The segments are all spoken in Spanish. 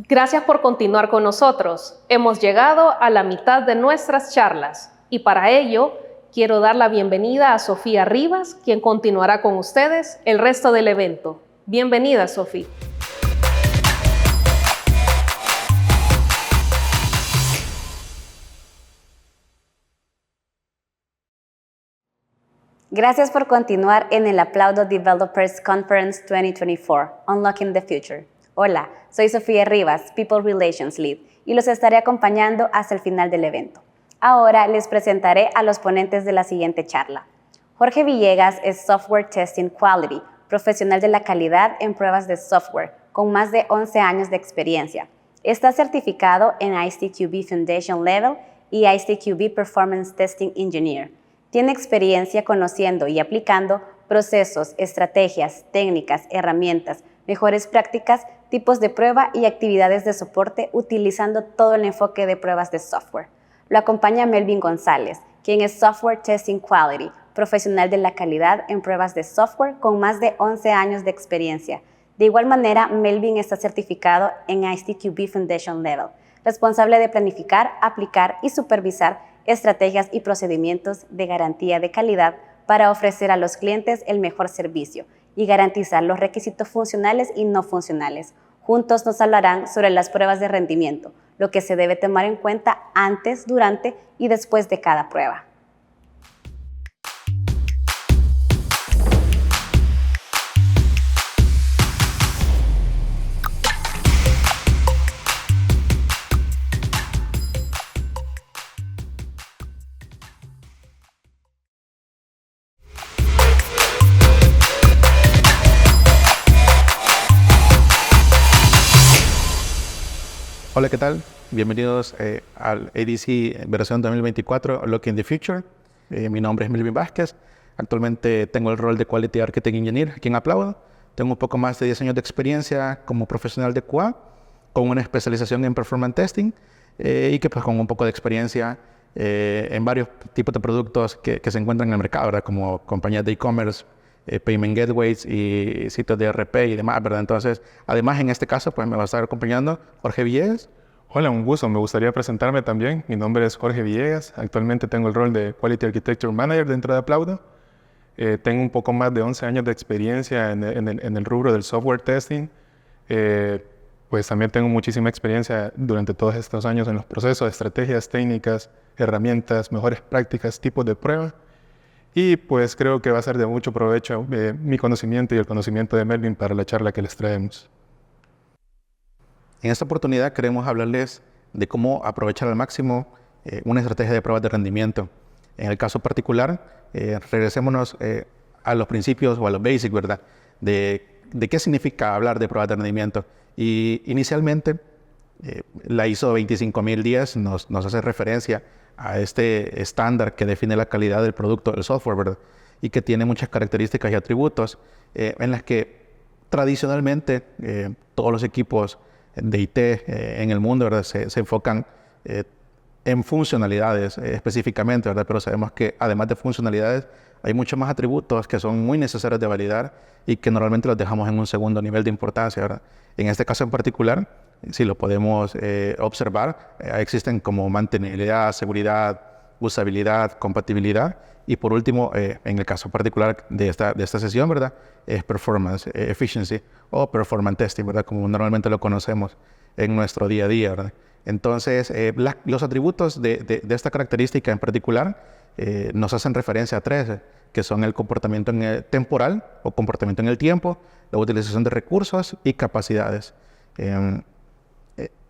Gracias por continuar con nosotros. Hemos llegado a la mitad de nuestras charlas y para ello quiero dar la bienvenida a Sofía Rivas, quien continuará con ustedes el resto del evento. Bienvenida, Sofía. Gracias por continuar en el Aplaudo Developers Conference 2024, Unlocking the Future. Hola, soy Sofía Rivas, People Relations Lead, y los estaré acompañando hasta el final del evento. Ahora les presentaré a los ponentes de la siguiente charla. Jorge Villegas es Software Testing Quality, profesional de la calidad en pruebas de software, con más de 11 años de experiencia. Está certificado en ISTQB Foundation Level y ISTQB Performance Testing Engineer. Tiene experiencia conociendo y aplicando procesos, estrategias, técnicas, herramientas, mejores prácticas, tipos de prueba y actividades de soporte utilizando todo el enfoque de pruebas de software. Lo acompaña Melvin González, quien es Software Testing Quality, profesional de la calidad en pruebas de software con más de 11 años de experiencia. De igual manera, Melvin está certificado en ISTQB Foundation Level, responsable de planificar, aplicar y supervisar estrategias y procedimientos de garantía de calidad para ofrecer a los clientes el mejor servicio y garantizar los requisitos funcionales y no funcionales. Juntos nos hablarán sobre las pruebas de rendimiento, lo que se debe tomar en cuenta antes, durante y después de cada prueba. Hola, ¿qué tal? Bienvenidos al ADC versión 2024, Unlocking the Future. Mi nombre es Melvin Vázquez. Actualmente tengo el rol de Quality Architect Engineer aquí en Aplaudo. Tengo un poco más de 10 años de experiencia como profesional de QA, con una especialización en Performance Testing y que pues con un poco de experiencia en varios tipos de productos que se encuentran en el mercado, ¿verdad? Como compañías de e-commerce, payment gateways y sitios de ERP y demás, ¿verdad? Entonces, además en este caso, pues me va a estar acompañando Jorge Villegas. Hola, un gusto. Me gustaría presentarme también. Mi nombre es Jorge Villegas. Actualmente tengo el rol de Quality Architecture Manager dentro de Aplaudo. Tengo un poco más de 11 años de experiencia en el rubro del software testing. Pues también tengo muchísima experiencia durante todos estos años en los procesos, estrategias, técnicas, herramientas, mejores prácticas, tipos de prueba. Y pues creo que va a ser de mucho provecho mi conocimiento y el conocimiento de Melvin para la charla que les traemos. En esta oportunidad queremos hablarles de cómo aprovechar al máximo una estrategia de pruebas de rendimiento. En el caso particular, regresémonos a los principios o a los basics, ¿verdad? De qué significa hablar de pruebas de rendimiento. Y inicialmente, la ISO 25010 nos hace referencia a este estándar que define la calidad del producto del software, ¿verdad? Y que tiene muchas características y atributos en las que tradicionalmente todos los equipos de IT en el mundo, ¿verdad? Se enfocan en funcionalidades específicamente, ¿verdad? Pero sabemos que además de funcionalidades hay muchos más atributos que son muy necesarios de validar y que normalmente los dejamos en un segundo nivel de importancia, ¿verdad? En este caso en particular, si lo podemos observar, existen como mantenibilidad, seguridad, usabilidad, compatibilidad y por último, en el caso particular de esta sesión, ¿verdad? Es performance, efficiency o performance testing, ¿verdad? Como normalmente lo conocemos en nuestro día a día, ¿verdad? Entonces, los atributos de esta característica en particular nos hacen referencia a tres, que son el comportamiento temporal o comportamiento en el tiempo, la utilización de recursos y capacidades.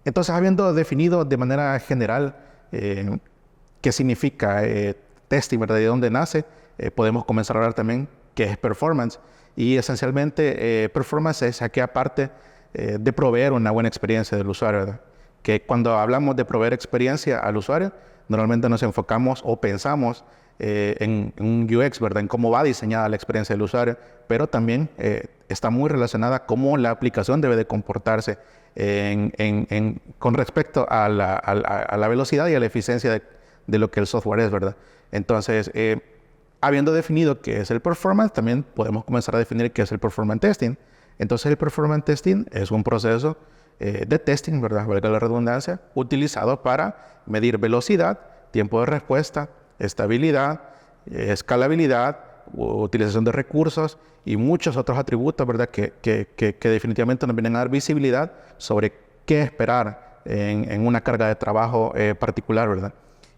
Entonces, habiendo definido de manera general qué significa testing, ¿verdad? De dónde nace, podemos comenzar a hablar también qué es performance. Y esencialmente, performance es aquella parte de proveer una buena experiencia del usuario, ¿verdad? Que cuando hablamos de proveer experiencia al usuario, normalmente nos enfocamos o pensamos en un UX, ¿verdad? En cómo va diseñada la experiencia del usuario, pero también está muy relacionada a cómo la aplicación debe de comportarse con respecto a la velocidad y a la eficiencia de lo que el software es, ¿verdad? Entonces, habiendo definido qué es el performance, también podemos comenzar a definir qué es el performance testing. Entonces, el performance testing es un proceso de testing, ¿verdad? Valga la redundancia, utilizado para medir velocidad, tiempo de respuesta, estabilidad, escalabilidad, utilización de recursos y muchos otros atributos, ¿verdad? Que definitivamente nos vienen a dar visibilidad sobre qué esperar en una carga de trabajo particular, ¿verdad?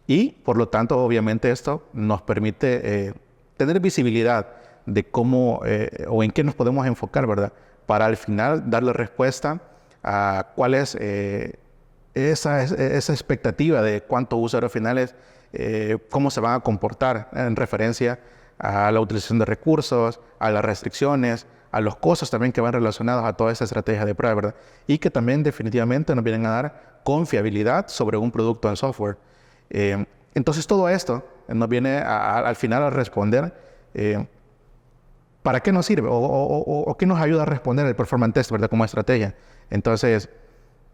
Y por lo tanto, obviamente, esto nos permite tener visibilidad de cómo o en qué nos podemos enfocar, ¿verdad? Para al final darle respuesta a cuál es esa expectativa de cuántos usuarios finales, cómo se van a comportar en referencia a la utilización de recursos, a las restricciones, a los costos también que van relacionados a toda esa estrategia de prueba, ¿verdad? Y que también definitivamente nos vienen a dar confiabilidad sobre un producto en software. Entonces todo esto nos viene al final a responder ¿para qué nos sirve? O qué nos ayuda a responder el performance test, ¿verdad? Como estrategia. Entonces,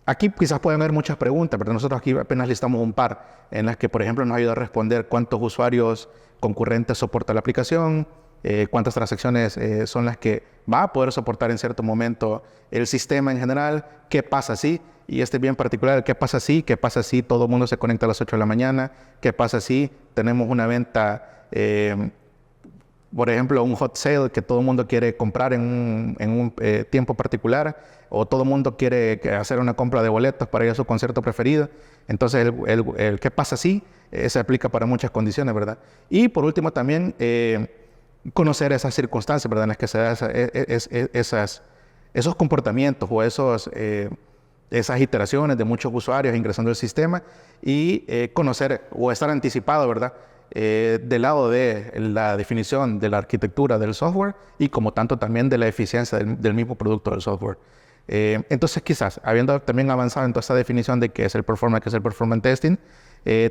aquí quizás pueden haber muchas preguntas, pero nosotros aquí apenas listamos un par en las que, por ejemplo, nos ayuda a responder cuántos usuarios concurrentes soporta la aplicación, cuántas transacciones son las que va a poder soportar en cierto momento el sistema en general, qué pasa si, y este bien particular, qué pasa si todo el mundo se conecta a las 8 de la mañana, qué pasa si tenemos una venta, por ejemplo, un hot sale que todo el mundo quiere comprar en un tiempo particular, o todo el mundo quiere hacer una compra de boletos para ir a su concierto preferido. Entonces, el qué pasa si se aplica para muchas condiciones, ¿verdad? Y por último también conocer esas circunstancias, ¿verdad? En las que se dan esos comportamientos o esas iteraciones de muchos usuarios ingresando al sistema y conocer o estar anticipado, ¿verdad? Del lado de la definición de la arquitectura del software y como tanto también de la eficiencia del mismo producto del software. Entonces quizás, habiendo también avanzado en toda esta definición de qué es el performance testing,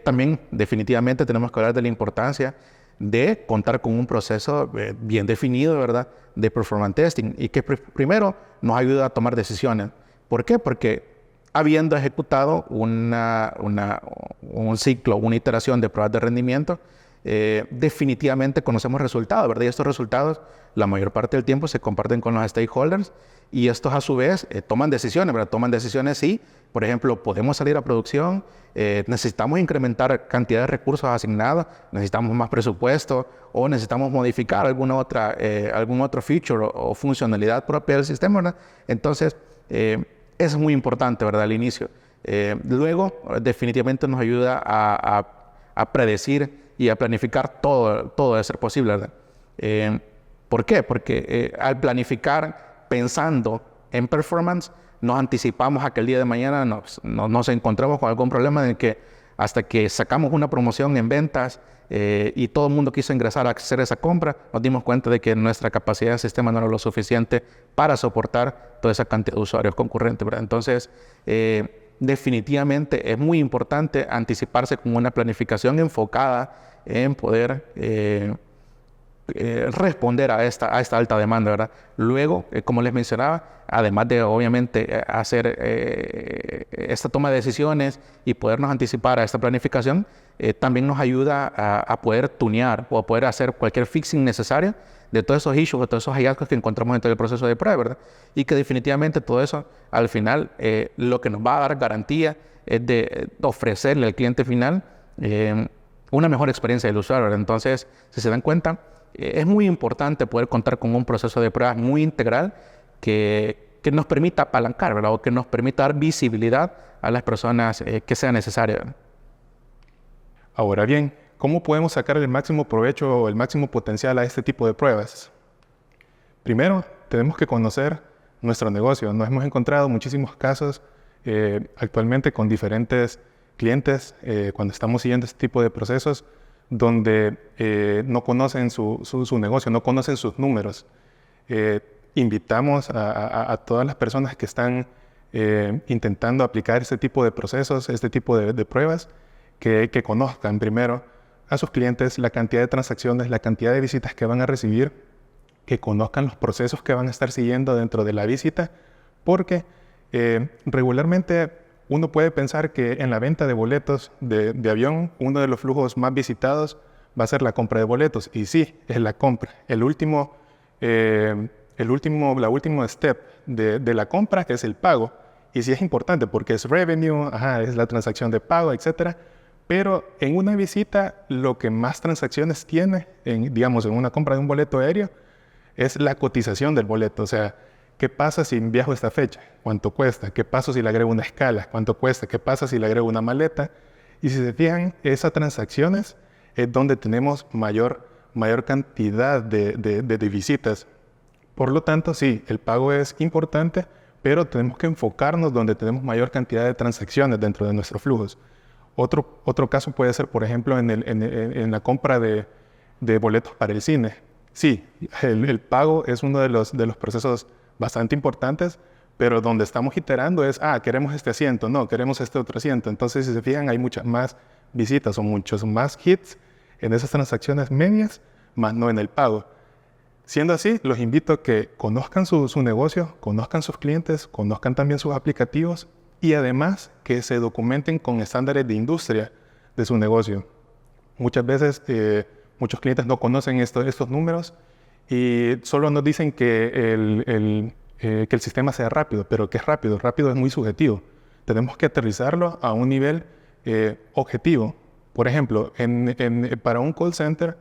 también definitivamente tenemos que hablar de la importancia de contar con un proceso bien definido, ¿verdad? De performance testing y que primero nos ayuda a tomar decisiones. ¿Por qué? Porque habiendo ejecutado un ciclo, una iteración de pruebas de rendimiento, definitivamente conocemos resultados, ¿verdad? Y estos resultados, la mayor parte del tiempo, se comparten con los stakeholders y estos a su vez toman decisiones, ¿verdad? Toman decisiones si, por ejemplo, podemos salir a producción, necesitamos incrementar cantidad de recursos asignados, necesitamos más presupuesto o necesitamos modificar algún otro feature o funcionalidad propia del sistema, ¿verdad? Entonces, es muy importante, ¿verdad? Al inicio. Luego, definitivamente nos ayuda a predecir y a planificar todo de ser posible, ¿verdad? ¿Por qué? Porque al planificar pensando en performance, nos anticipamos a que el día de mañana nos encontremos con algún problema en que hasta que sacamos una promoción en ventas y todo el mundo quiso ingresar a hacer esa compra, nos dimos cuenta de que nuestra capacidad de sistema no era lo suficiente para soportar toda esa cantidad de usuarios concurrentes, ¿verdad? Entonces, definitivamente es muy importante anticiparse con una planificación enfocada en poder responder a esta alta demanda, ¿verdad? Luego, como les mencionaba, además de obviamente hacer esta toma de decisiones y podernos anticipar a esta planificación, también nos ayuda a poder tunear o a poder hacer cualquier fixing necesario de todos esos issues o todos esos hallazgos que encontramos dentro del proceso de prueba, ¿verdad? Y que definitivamente todo eso, al final, lo que nos va a dar garantía es de ofrecerle al cliente final una mejor experiencia del usuario, ¿verdad? Entonces, si se dan cuenta, es muy importante poder contar con un proceso de pruebas muy integral que nos permita apalancar, ¿verdad? O que nos permita dar visibilidad a las personas que sea necesaria. Ahora bien, ¿cómo podemos sacar el máximo provecho o el máximo potencial a este tipo de pruebas? Primero, tenemos que conocer nuestro negocio. Nos hemos encontrado muchísimos casos actualmente con diferentes clientes cuando estamos siguiendo este tipo de procesos donde no conocen su negocio, no conocen sus números. Invitamos a todas las personas que están intentando aplicar este tipo de procesos, este tipo de pruebas, que conozcan primero a sus clientes, la cantidad de transacciones, la cantidad de visitas que van a recibir, que conozcan los procesos que van a estar siguiendo dentro de la visita, porque regularmente uno puede pensar que en la venta de boletos de avión, uno de los flujos más visitados va a ser la compra de boletos. Y sí, es la compra. La última step de la compra es el pago. Y sí es importante porque es revenue, es la transacción de pago, etc. Pero en una visita, lo que más transacciones tiene, digamos, en una compra de un boleto aéreo, es la cotización del boleto. O sea, ¿qué pasa si viajo esta fecha? ¿Cuánto cuesta? ¿Qué pasa si le agrego una escala? ¿Cuánto cuesta? ¿Qué pasa si le agrego una maleta? Y si se fijan, esas transacciones es donde tenemos mayor cantidad de visitas. Por lo tanto, sí, el pago es importante, pero tenemos que enfocarnos donde tenemos mayor cantidad de transacciones dentro de nuestros flujos. Otro caso puede ser, por ejemplo, en la compra de boletos para el cine. Sí, el pago es uno de los procesos bastante importantes, pero donde estamos iterando es, queremos este asiento, no, queremos este otro asiento. Entonces, si se fijan, hay muchas más visitas o muchos más hits en esas transacciones medias, más no en el pago. Siendo así, los invito a que conozcan su negocio, conozcan sus clientes, conozcan también sus aplicativos y además que se documenten con estándares de industria de su negocio. Muchas veces muchos clientes no conocen estos números y solo nos dicen que el sistema sea rápido, pero ¿qué es rápido? Rápido es muy subjetivo. Tenemos que aterrizarlo a un nivel objetivo. Por ejemplo, para un call center,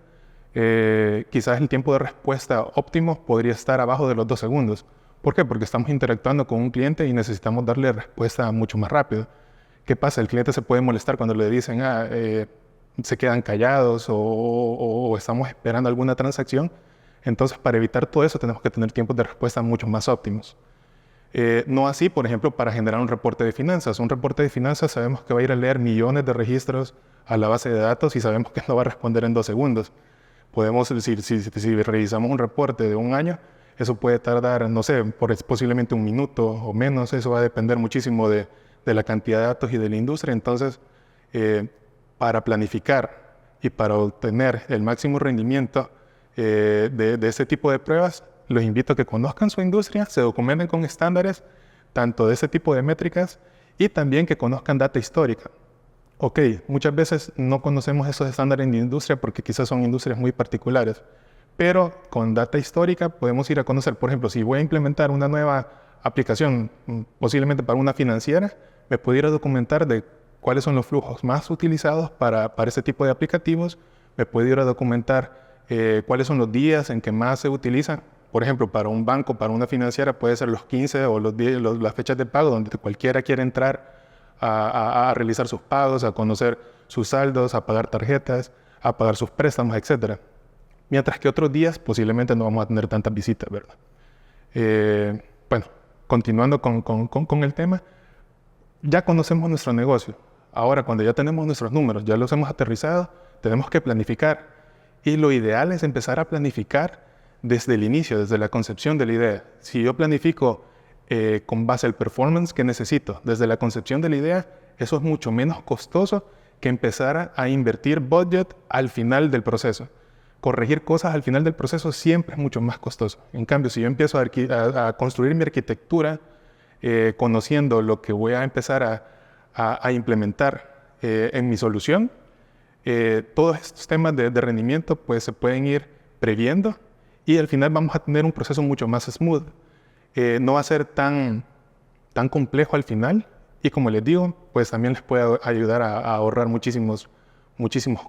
quizás el tiempo de respuesta óptimo podría estar abajo de los 2 segundos. ¿Por qué? Porque estamos interactuando con un cliente y necesitamos darle respuesta mucho más rápido. ¿Qué pasa? El cliente se puede molestar cuando le dicen, se quedan callados o estamos esperando alguna transacción. Entonces, para evitar todo eso, tenemos que tener tiempos de respuesta mucho más óptimos. No así, por ejemplo, para generar un reporte de finanzas. Un reporte de finanzas sabemos que va a ir a leer millones de registros a la base de datos y sabemos que no va a responder en 2 segundos. Podemos decir, si revisamos un reporte de un año, eso puede tardar, no sé, posiblemente 1 minuto o menos. Eso va a depender muchísimo de la cantidad de datos y de la industria. Entonces, para planificar y para obtener el máximo rendimiento de este tipo de pruebas, los invito a que conozcan su industria, se documenten con estándares, tanto de ese tipo de métricas, y también que conozcan data histórica. Ok, muchas veces no conocemos esos estándares de industria porque quizás son industrias muy particulares, pero con data histórica podemos ir a conocer, por ejemplo, si voy a implementar una nueva aplicación, posiblemente para una financiera, me puedo ir a documentar de cuáles son los flujos más utilizados para ese tipo de aplicativos, me puedo ir a documentar cuáles son los días en que más se utilizan. Por ejemplo, para un banco, para una financiera, puede ser los 15 o las fechas de pago donde cualquiera quiere entrar a realizar sus pagos, a conocer sus saldos, a pagar tarjetas, a pagar sus préstamos, etc. Mientras que otros días posiblemente no vamos a tener tantas visitas, ¿verdad? Bueno, continuando con el tema, ya conocemos nuestro negocio. Ahora, cuando ya tenemos nuestros números, ya los hemos aterrizado, tenemos que planificar. Y lo ideal es empezar a planificar desde el inicio, desde la concepción de la idea. Si yo planifico con base al performance que necesito desde la concepción de la idea, eso es mucho menos costoso que empezar a invertir budget al final del proceso. Corregir cosas al final del proceso siempre es mucho más costoso. En cambio, si yo empiezo a construir mi arquitectura conociendo lo que voy a empezar a implementar en mi solución, todos estos temas de rendimiento pues, se pueden ir previendo y al final vamos a tener un proceso mucho más smooth. No va a ser tan complejo al final y como les digo, pues también les puede ayudar a ahorrar muchísimos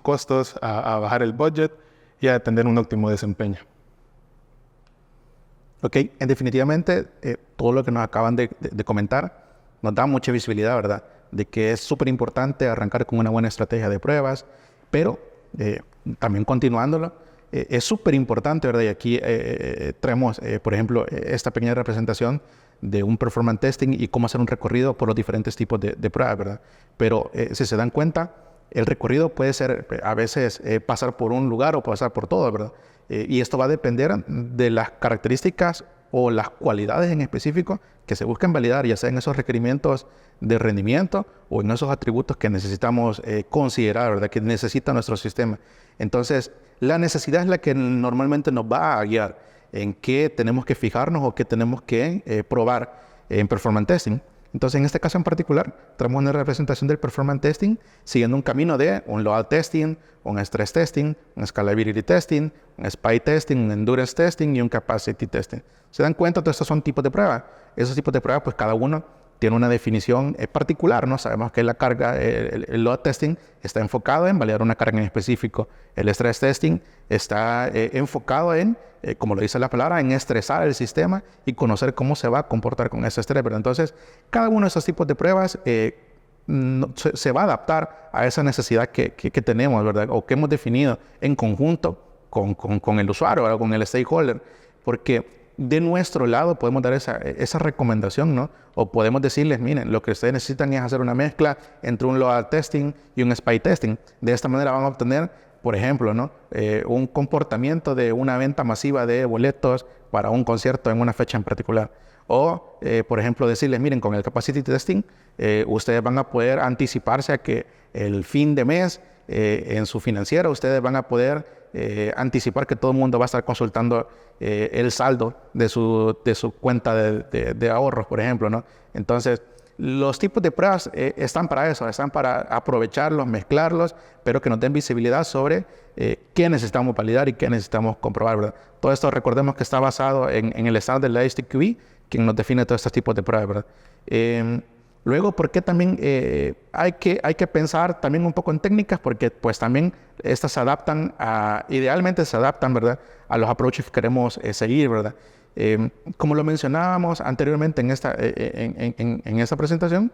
costos, a bajar el budget y a tener un óptimo desempeño. Ok, definitivamente todo lo que nos acaban de comentar nos da mucha visibilidad, ¿verdad? De que es súper importante arrancar con una buena estrategia de pruebas, pero también continuándolo, es súper importante, ¿verdad? Y aquí traemos, por ejemplo, esta pequeña representación de un performance testing y cómo hacer un recorrido por los diferentes tipos de pruebas, ¿verdad? Pero si se dan cuenta, el recorrido puede ser a veces pasar por un lugar o pasar por todo, ¿verdad? Y esto va a depender de las características o las cualidades en específico que se buscan validar, ya sea en esos requerimientos de rendimiento o en esos atributos que necesitamos considerar, ¿verdad? Que necesita nuestro sistema. Entonces, la necesidad es la que normalmente nos va a guiar en qué tenemos que fijarnos o qué tenemos que probar en performance testing. Entonces, en este caso en particular, traemos una representación del performance testing siguiendo un camino de un load testing, un stress testing, un scalability testing, un SPI testing, un endurance testing y un capacity testing. ¿Se dan cuenta? Todos estos son tipos de pruebas. Esos tipos de pruebas, pues cada uno tiene una definición particular, ¿no? Sabemos que la carga, el load testing está enfocado en validar una carga en específico. El stress testing está enfocado en, como lo dice la palabra, en estresar el sistema y conocer cómo se va a comportar con ese estrés, ¿verdad? Entonces, cada uno de esos tipos de pruebas se va a adaptar a esa necesidad que tenemos, ¿verdad? O que hemos definido en conjunto con el usuario o con el stakeholder, porque de nuestro lado podemos dar esa recomendación, ¿no? O podemos decirles, miren, lo que ustedes necesitan es hacer una mezcla entre un load testing y un spy testing. De esta manera van a obtener, por ejemplo, ¿no? Un comportamiento de una venta masiva de boletos para un concierto en una fecha en particular. O, por ejemplo, decirles, miren, con el capacity testing, ustedes van a poder anticiparse a que el fin de mes, en su financiera, ustedes van a poder anticipar que todo el mundo va a estar consultando el saldo de su cuenta de ahorros, por ejemplo, ¿no? Entonces, los tipos de pruebas están para eso, están para aprovecharlos, mezclarlos, pero que nos den visibilidad sobre qué necesitamos validar y qué necesitamos comprobar, ¿verdad? Todo esto, recordemos que está basado en el estándar de la STQB, quien nos define todos estos tipos de pruebas, ¿verdad? Luego, ¿por qué también hay que pensar también un poco en técnicas? Porque pues también estas se adaptan idealmente se adaptan, ¿verdad?, a los approaches que queremos seguir, ¿verdad? Como lo mencionábamos anteriormente en esta presentación,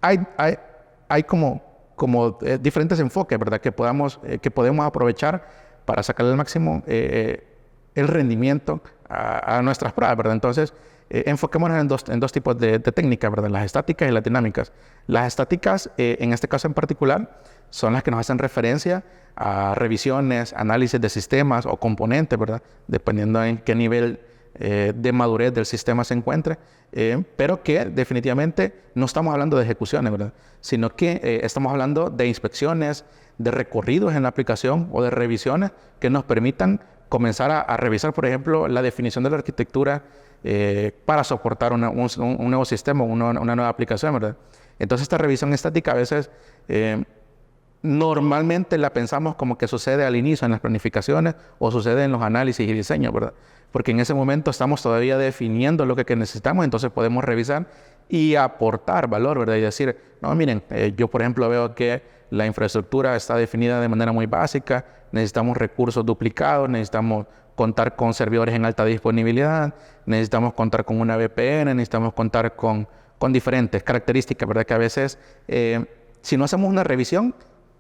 hay como diferentes enfoques, ¿verdad?, que podemos aprovechar para sacarle al máximo el rendimiento a nuestras pruebas, ¿verdad? Entonces, enfoquémonos en dos tipos de técnicas, ¿verdad? Las estáticas y las dinámicas. Las estáticas, en este caso en particular, son las que nos hacen referencia a revisiones, análisis de sistemas o componentes, ¿verdad? Dependiendo en qué nivel de madurez del sistema se encuentre, pero que definitivamente no estamos hablando de ejecuciones, ¿verdad?, sino que estamos hablando de inspecciones, de recorridos en la aplicación o de revisiones que nos permitan comenzar a revisar, por ejemplo, la definición de la arquitectura para soportar un nuevo sistema, una nueva aplicación, ¿verdad? Entonces, esta revisión estática a veces normalmente la pensamos como que sucede al inicio en las planificaciones o sucede en los análisis y diseños, ¿verdad? Porque en ese momento estamos todavía definiendo lo que necesitamos, entonces podemos revisar y aportar valor, ¿verdad? Y decir, no, miren, yo por ejemplo veo que la infraestructura está definida de manera muy básica, necesitamos recursos duplicados, necesitamos contar con servidores en alta disponibilidad, necesitamos contar con una VPN, necesitamos contar con diferentes características, ¿verdad? Que a veces, si no hacemos una revisión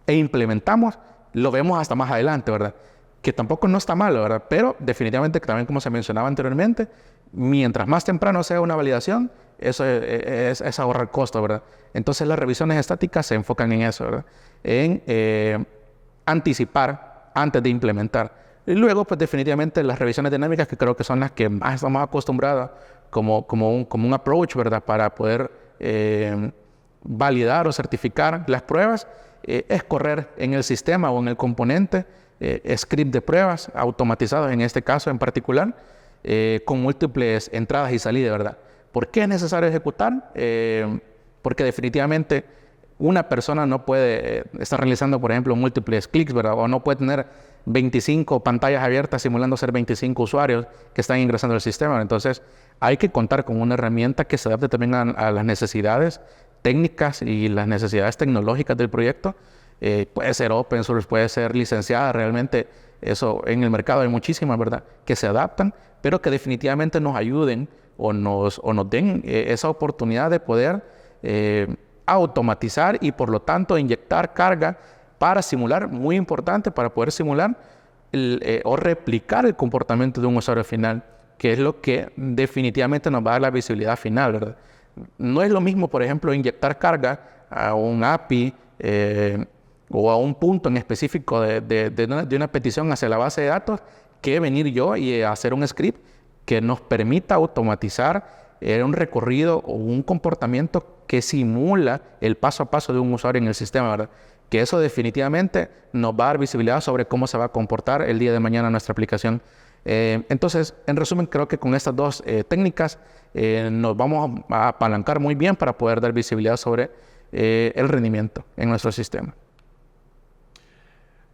e implementamos, lo vemos hasta más adelante, ¿verdad? Que tampoco no está malo, ¿verdad? Pero definitivamente, también como se mencionaba anteriormente, mientras más temprano sea una validación, eso es ahorrar costo, ¿verdad? Entonces las revisiones estáticas se enfocan en eso, ¿verdad? En anticipar antes de implementar. Y luego, pues definitivamente las revisiones dinámicas, que creo que son las que más estamos acostumbrados como un approach, ¿verdad?, para poder validar o certificar las pruebas, es correr en el sistema o en el componente script de pruebas automatizados, en este caso en particular, con múltiples entradas y salidas, ¿verdad? ¿Por qué es necesario ejecutar? Porque definitivamente una persona no puede estar realizando, por ejemplo, múltiples clics, ¿verdad? O no puede tener 25 pantallas abiertas simulando ser 25 usuarios que están ingresando al sistema. Entonces, hay que contar con una herramienta que se adapte también a las necesidades técnicas y las necesidades tecnológicas del proyecto. Puede ser open source, puede ser licenciada, realmente eso en el mercado hay muchísimas, ¿verdad?, que se adaptan, pero que definitivamente nos ayuden o nos den esa oportunidad de poder automatizar y por lo tanto inyectar carga para simular, muy importante, para poder simular o replicar el comportamiento de un usuario final, que es lo que definitivamente nos va a dar la visibilidad final, ¿verdad? No es lo mismo, por ejemplo, inyectar carga a un API o a un punto en específico de una petición hacia la base de datos, que venir yo y hacer un script que nos permita automatizar un recorrido o un comportamiento que simula el paso a paso de un usuario en el sistema, ¿verdad? Que eso definitivamente nos va a dar visibilidad sobre cómo se va a comportar el día de mañana nuestra aplicación. Entonces, en resumen, creo que con estas dos técnicas nos vamos a apalancar muy bien para poder dar visibilidad sobre el rendimiento en nuestro sistema.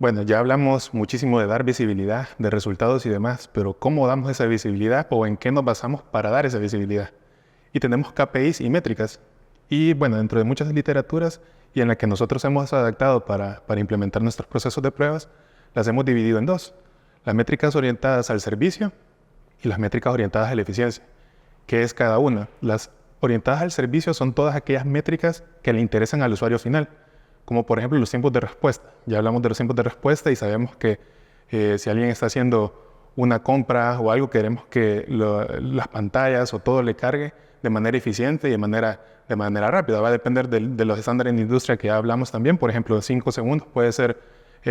Bueno, ya hablamos muchísimo de dar visibilidad, de resultados y demás, pero ¿cómo damos esa visibilidad o en qué nos basamos para dar esa visibilidad? y tenemos KPIs y métricas. Y bueno, dentro de muchas literaturas y en la que nosotros hemos adaptado para implementar nuestros procesos de pruebas, las hemos dividido en dos. Las métricas orientadas al servicio y las métricas orientadas a la eficiencia. ¿Qué es cada una? Las orientadas al servicio son todas aquellas métricas que le interesan al usuario final, como por ejemplo los tiempos de respuesta. Ya hablamos de los tiempos de respuesta y sabemos que si alguien está haciendo una compra o algo, queremos que las pantallas o todo le cargue de manera eficiente y de manera rápida. Va a depender de los estándares en la industria que ya hablamos también. Por ejemplo, 5 segundos puede ser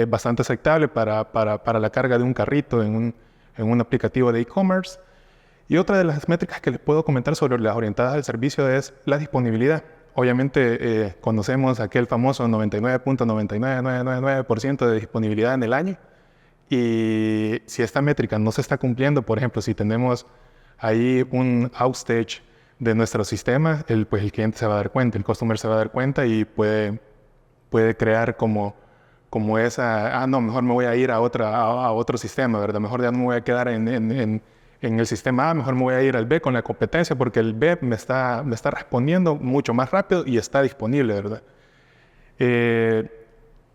bastante aceptable para la carga de un carrito en un aplicativo de e-commerce. Y otra de las métricas que les puedo comentar sobre las orientadas al servicio es la disponibilidad. Obviamente conocemos aquel famoso 99.99999% de disponibilidad en el año. Y si esta métrica no se está cumpliendo, por ejemplo, si tenemos ahí un outage de nuestro sistema, pues el cliente se va a dar cuenta, el customer se va a dar cuenta y puede crear como esa, no, mejor me voy a ir a otro sistema, ¿verdad? Mejor ya no me voy a quedar en el sistema A, mejor me voy a ir al B con la competencia porque el B me está respondiendo mucho más rápido y está disponible, ¿verdad?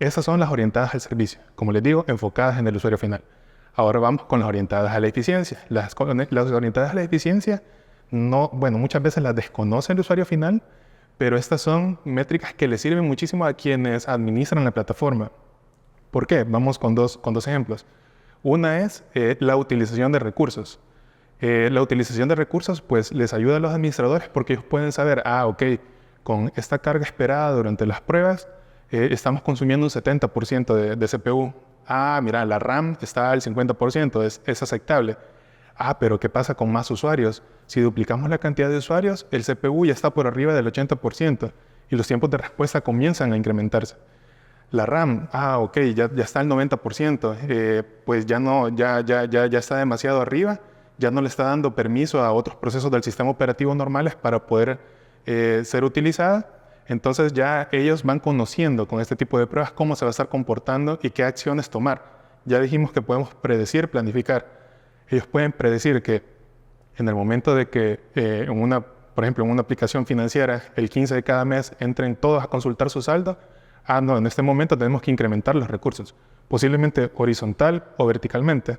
Esas son las orientadas al servicio, como les digo, enfocadas en el usuario final. Ahora vamos con las orientadas a la eficiencia. Las orientadas a la eficiencia, muchas veces las desconoce el usuario final, pero estas son métricas que le sirven muchísimo a quienes administran la plataforma. ¿Por qué? Vamos con dos ejemplos. Una es la utilización de recursos. La utilización de recursos pues les ayuda a los administradores porque ellos pueden saber, con esta carga esperada durante las pruebas, estamos consumiendo un 70% de CPU. Mira, la RAM está al 50%, es aceptable. Pero ¿qué pasa con más usuarios? Si duplicamos la cantidad de usuarios, el CPU ya está por arriba del 80% y los tiempos de respuesta comienzan a incrementarse. La RAM, ya está al 90%, pues ya está demasiado arriba, ya no le está dando permiso a otros procesos del sistema operativo normales para poder ser utilizada. Entonces ya ellos van conociendo con este tipo de pruebas cómo se va a estar comportando y qué acciones tomar. Ya dijimos que podemos predecir, planificar. Ellos pueden predecir que en el momento de que, por ejemplo, en una aplicación financiera, el 15 de cada mes entren todos a consultar su saldo, en este momento tenemos que incrementar los recursos, posiblemente horizontal o verticalmente,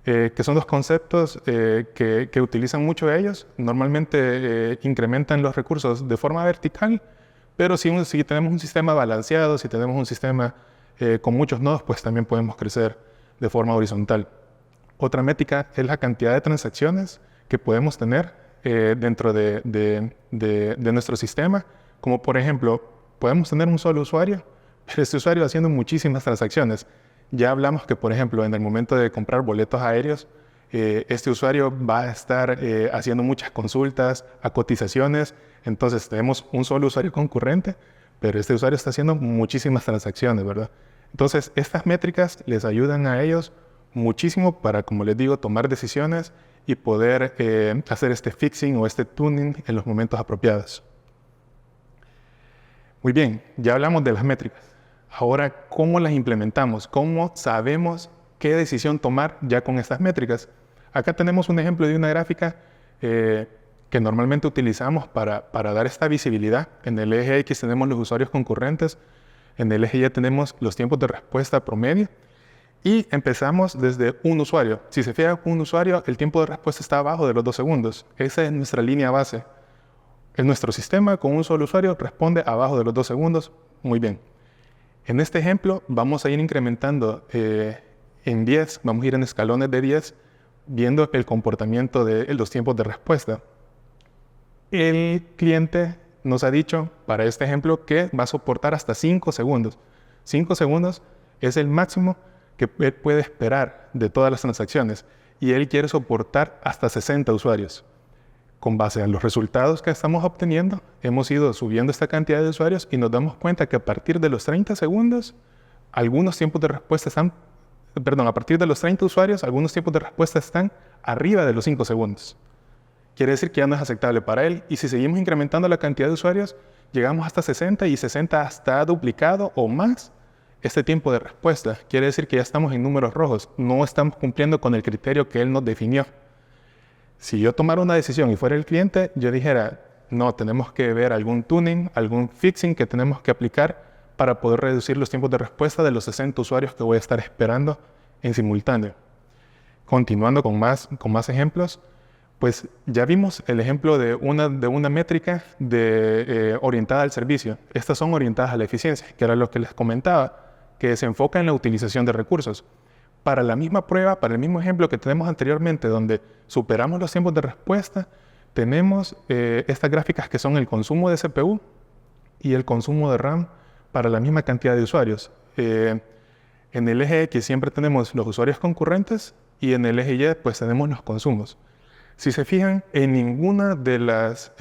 que son dos conceptos que utilizan mucho ellos. Normalmente incrementan los recursos de forma vertical, pero si tenemos un sistema balanceado, si tenemos un sistema con muchos nodos, pues también podemos crecer de forma horizontal. Otra métrica es la cantidad de transacciones que podemos tener dentro de nuestro sistema, como por ejemplo, podemos tener un solo usuario, pero este usuario haciendo muchísimas transacciones. Ya hablamos que, por ejemplo, en el momento de comprar boletos aéreos, este usuario va a estar haciendo muchas consultas a cotizaciones. Entonces tenemos un solo usuario concurrente, pero este usuario está haciendo muchísimas transacciones, ¿verdad? Entonces estas métricas les ayudan a ellos muchísimo para, como les digo, tomar decisiones y poder hacer este fixing o este tuning en los momentos apropiados. Muy bien, ya hablamos de las métricas. Ahora, ¿cómo las implementamos? ¿Cómo sabemos qué decisión tomar ya con estas métricas? Acá tenemos un ejemplo de una gráfica que normalmente utilizamos para dar esta visibilidad. En el eje X tenemos los usuarios concurrentes, en el eje Y tenemos los tiempos de respuesta promedio y empezamos desde un usuario. Si se fijan con un usuario, el tiempo de respuesta está abajo de los 2 segundos. Esa es nuestra línea base. En nuestro sistema, con un solo usuario, responde abajo de los 2 segundos. Muy bien. En este ejemplo, vamos a ir incrementando en 10, vamos a ir en escalones de 10, viendo el comportamiento de los tiempos de respuesta. El cliente nos ha dicho, para este ejemplo, que va a soportar hasta 5 segundos. 5 segundos es el máximo que él puede esperar de todas las transacciones y él quiere soportar hasta 60 usuarios. Con base a los resultados que estamos obteniendo, hemos ido subiendo esta cantidad de usuarios y nos damos cuenta que a partir de los 30 segundos, algunos tiempos de respuesta a partir de los 30 usuarios, algunos tiempos de respuesta están arriba de los 5 segundos. Quiere decir que ya no es aceptable para él. Y si seguimos incrementando la cantidad de usuarios, llegamos hasta 60 y 60 hasta duplicado o más este tiempo de respuesta. Quiere decir que ya estamos en números rojos. No estamos cumpliendo con el criterio que él nos definió. Si yo tomara una decisión y fuera el cliente, yo dijera, no, tenemos que ver algún tuning, algún fixing que tenemos que aplicar para poder reducir los tiempos de respuesta de los 60 usuarios que voy a estar esperando en simultáneo. Continuando con más ejemplos, pues ya vimos el ejemplo de una métrica orientada al servicio. Estas son orientadas a la eficiencia, que era lo que les comentaba, que se enfoca en la utilización de recursos. Para la misma prueba, para el mismo ejemplo que tenemos anteriormente, donde superamos los tiempos de respuesta, tenemos estas gráficas que son el consumo de CPU y el consumo de RAM para la misma cantidad de usuarios. En el eje X siempre tenemos los usuarios concurrentes y en el eje Y pues tenemos los consumos. Si se fijan, en ninguna de las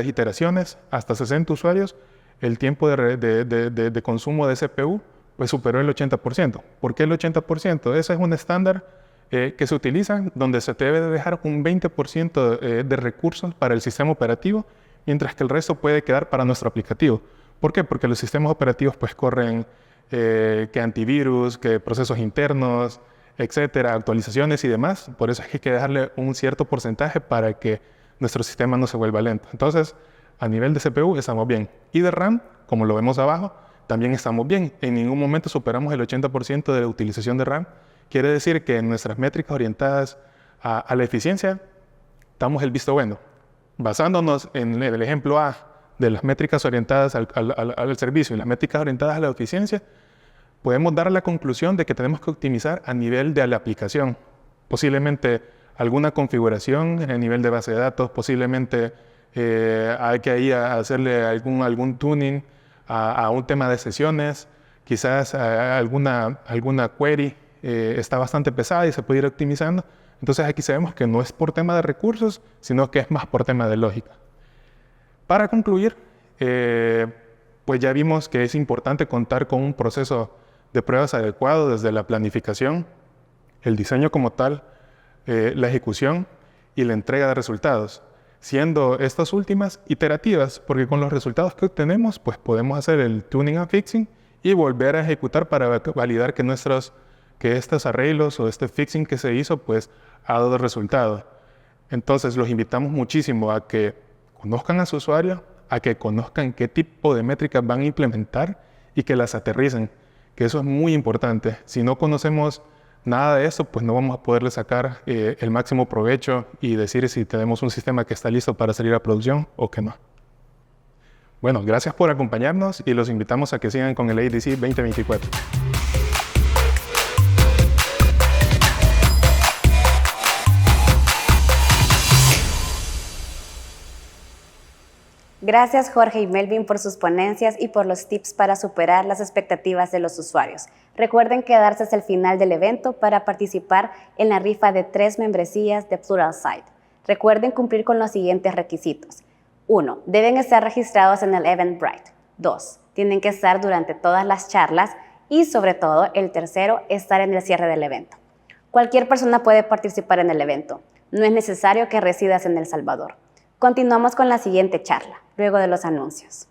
iteraciones hasta 60 usuarios, el tiempo de consumo de CPU pues superó el 80%. ¿Por qué el 80%? Ese es un estándar que se utiliza donde se debe de dejar un 20% de recursos para el sistema operativo, mientras que el resto puede quedar para nuestro aplicativo. ¿Por qué? Porque los sistemas operativos pues corren que antivirus, que procesos internos, etcétera, actualizaciones y demás. Por eso hay que dejarle un cierto porcentaje para que nuestro sistema no se vuelva lento. Entonces, a nivel de CPU estamos bien. Y de RAM, como lo vemos abajo, también estamos bien. En ningún momento superamos el 80% de la utilización de RAM. Quiere decir que en nuestras métricas orientadas a la eficiencia, damos el visto bueno. Basándonos en el ejemplo A de las métricas orientadas al servicio y las métricas orientadas a la eficiencia, podemos dar la conclusión de que tenemos que optimizar a nivel de la aplicación. Posiblemente alguna configuración a nivel de base de datos, posiblemente hay que ahí hacerle algún tuning a un tema de sesiones, quizás alguna query está bastante pesada y se puede ir optimizando. Entonces aquí sabemos que no es por tema de recursos, sino que es más por tema de lógica. Para concluir, pues ya vimos que es importante contar con un proceso de pruebas adecuado desde la planificación, el diseño como tal, la ejecución y la entrega de resultados, siendo estas últimas iterativas, porque con los resultados que obtenemos, pues podemos hacer el tuning and fixing y volver a ejecutar para validar que estos arreglos o este fixing que se hizo, pues ha dado resultado. Entonces los invitamos muchísimo a que conozcan a su usuario, a que conozcan qué tipo de métricas van a implementar y que las aterricen, que eso es muy importante. Si no conocemos nada de eso, pues no vamos a poderle sacar el máximo provecho y decir si tenemos un sistema que está listo para salir a producción o que no. Bueno, gracias por acompañarnos y los invitamos a que sigan con el ADC 2024. Gracias Jorge y Melvin por sus ponencias y por los tips para superar las expectativas de los usuarios. Recuerden quedarse hasta el final del evento para participar en la rifa de 3 membresías de Pluralsight. Recuerden cumplir con los siguientes requisitos. 1. Deben estar registrados en el Eventbrite. 2. Tienen que estar durante todas las charlas y sobre todo, el tercero, estar en el cierre del evento. Cualquier persona puede participar en el evento. No es necesario que residas en El Salvador. Continuamos con la siguiente charla, luego de los anuncios.